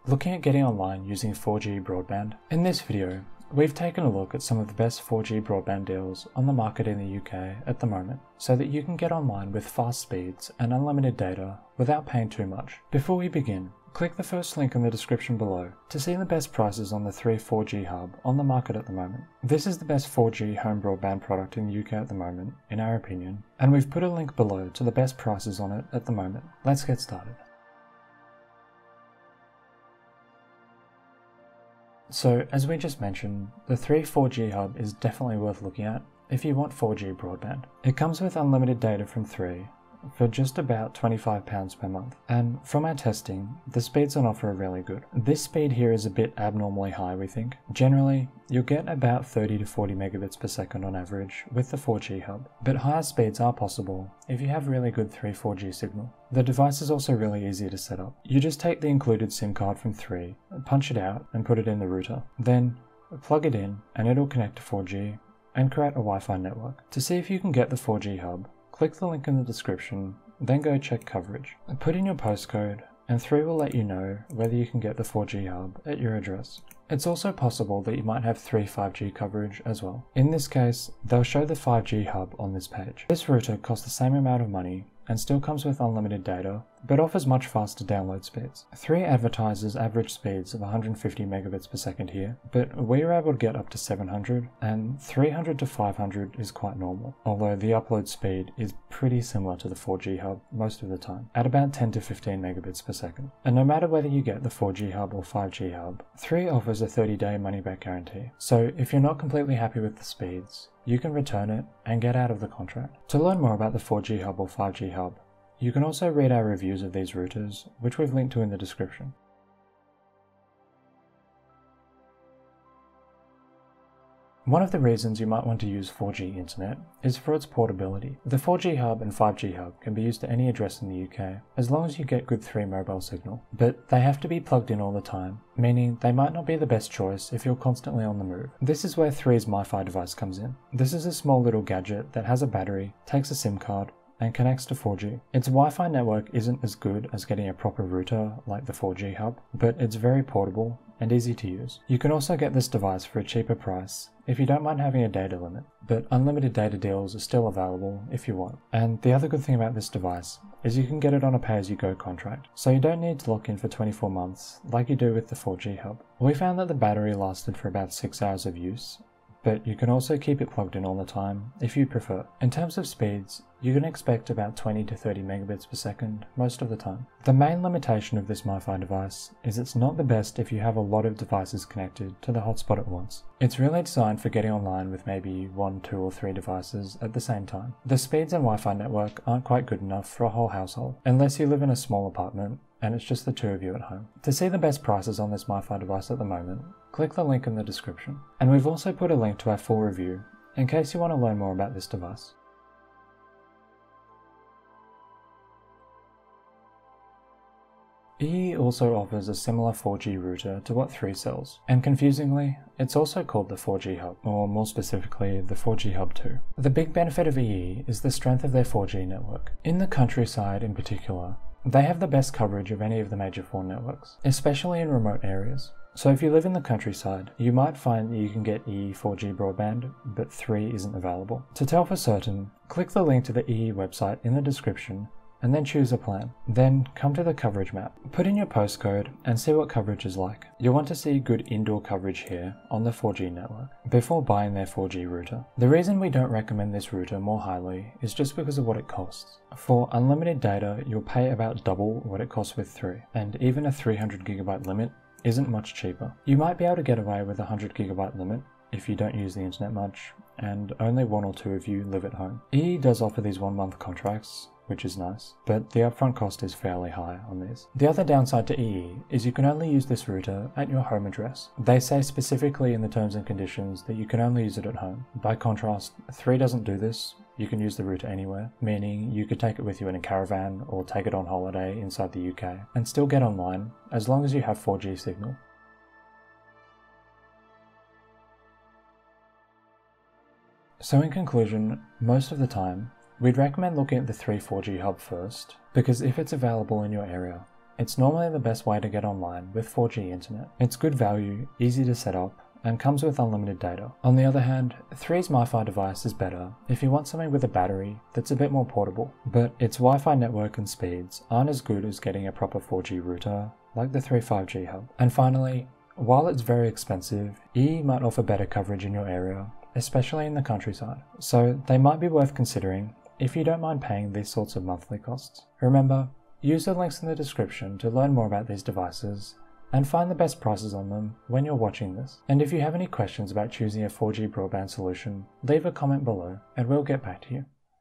Looking at getting online using 4G broadband. In this video, we've taken a look at some of the best 4G broadband deals on the market in the UK at the moment, so that you can get online with fast speeds and unlimited data without paying too much. Before we begin, click the first link in the description below to see the best prices on the 4G hub on the market at the moment. This is the best 4G home broadband product in the UK at the moment, in our opinion, and we've put a link below to the best prices on it at the moment. Let's get started. So, as we just mentioned, the 4G hub is definitely worth looking at if you want 4G broadband. It comes with unlimited data from 3 for just about £25 per month, and from our testing, the speeds on offer are really good. This speed here is a bit abnormally high, we think. Generally, you'll get about 30 to 40 megabits per second on average with the 4G hub, but higher speeds are possible if you have really good 4G signal. The device is also really easy to set up. You just take the included SIM card from 3, punch it out and put it in the router, then plug it in and it'll connect to 4G and create a Wi-Fi network. To see if you can get the 4G hub, click the link in the description, then go check coverage. Put in your postcode, and 3 will let you know whether you can get the 4G hub at your address. It's also possible that you might have 5G coverage as well. In this case, they'll show the 5G hub on this page. This router costs the same amount of money and still comes with unlimited data, but offers much faster download speeds. 3 advertises average speeds of 150 megabits per second here, but we were able to get up to 700, and 300 to 500 is quite normal, although the upload speed is pretty similar to the 4G hub most of the time, at about 10 to 15 megabits per second. And no matter whether you get the 4G hub or 5G hub, 3 offers a 30-day money-back guarantee. So if you're not completely happy with the speeds, you can return it and get out of the contract. To learn more about the 4G hub or 5G hub, you can also read our reviews of these routers, which we've linked to in the description. One of the reasons you might want to use 4G internet is for its portability. The 4G hub and 5G hub can be used at any address in the UK, as long as you get good 3 mobile signal, but they have to be plugged in all the time, meaning they might not be the best choice if you're constantly on the move. This is where 3's MiFi device comes in. This is a small little gadget that has a battery, takes a SIM card, and connects to 4G. Its Wi-Fi network isn't as good as getting a proper router like the 4G hub, but it's very portable and easy to use. You can also get this device for a cheaper price if you don't mind having a data limit, but unlimited data deals are still available if you want. And the other good thing about this device is you can get it on a pay-as-you-go contract, so you don't need to lock in for 24 months like you do with the 4G hub. We found that the battery lasted for about 6 hours of use, but you can also keep it plugged in all the time if you prefer. In terms of speeds, you can expect about 20 to 30 megabits per second most of the time. The main limitation of this MiFi device is it's not the best if you have a lot of devices connected to the hotspot at once. It's really designed for getting online with maybe 1, 2 or 3 devices at the same time. The speeds and Wi-Fi network aren't quite good enough for a whole household, unless you live in a small apartment and it's just the 2 of you at home. To see the best prices on this MiFi device at the moment, click the link in the description. And we've also put a link to our full review in case you want to learn more about this device. EE also offers a similar 4G router to what 3 sells, and confusingly, it's also called the 4G hub, or more specifically, the 4G hub 2. The big benefit of EE is the strength of their 4G network. In the countryside in particular, they have the best coverage of any of the major 4 networks, especially in remote areas. So if you live in the countryside, you might find that you can get EE 4G broadband, but 3 isn't available. To tell for certain, click the link to the EE website in the description and then choose a plan. Then come to the coverage map. Put in your postcode and see what coverage is like. You'll want to see good indoor coverage here on the 4G network before buying their 4G router. The reason we don't recommend this router more highly is just because of what it costs. For unlimited data, you'll pay about double what it costs with 3, and even a 300GB limit isn't much cheaper. You might be able to get away with a 100GB limit if you don't use the internet much, and only 1 or 2 of you live at home. EE does offer these 1-month contracts, which is nice, but the upfront cost is fairly high on these. The other downside to EE is you can only use this router at your home address. They say specifically in the terms and conditions that you can only use it at home. By contrast, 3 doesn't do this. You can use the router anywhere, meaning you could take it with you in a caravan or take it on holiday inside the UK and still get online as long as you have 4G signal. So in conclusion, most of the time, we'd recommend looking at the 4G hub first, because if it's available in your area, It's normally the best way to get online with 4G internet. It's good value, easy to set up, and comes with unlimited data. On the other hand, 3's MiFi device is better if you want something with a battery that's a bit more portable, but its Wi-Fi network and speeds aren't as good as getting a proper 4G router like the 3 5G hub. And finally, while it's very expensive, E might offer better coverage in your area, especially in the countryside, so they might be worth considering if you don't mind paying these sorts of monthly costs. Remember, use the links in the description to learn more about these devices and find the best prices on them when you're watching this. And if you have any questions about choosing a 4G broadband solution, leave a comment below and we'll get back to you.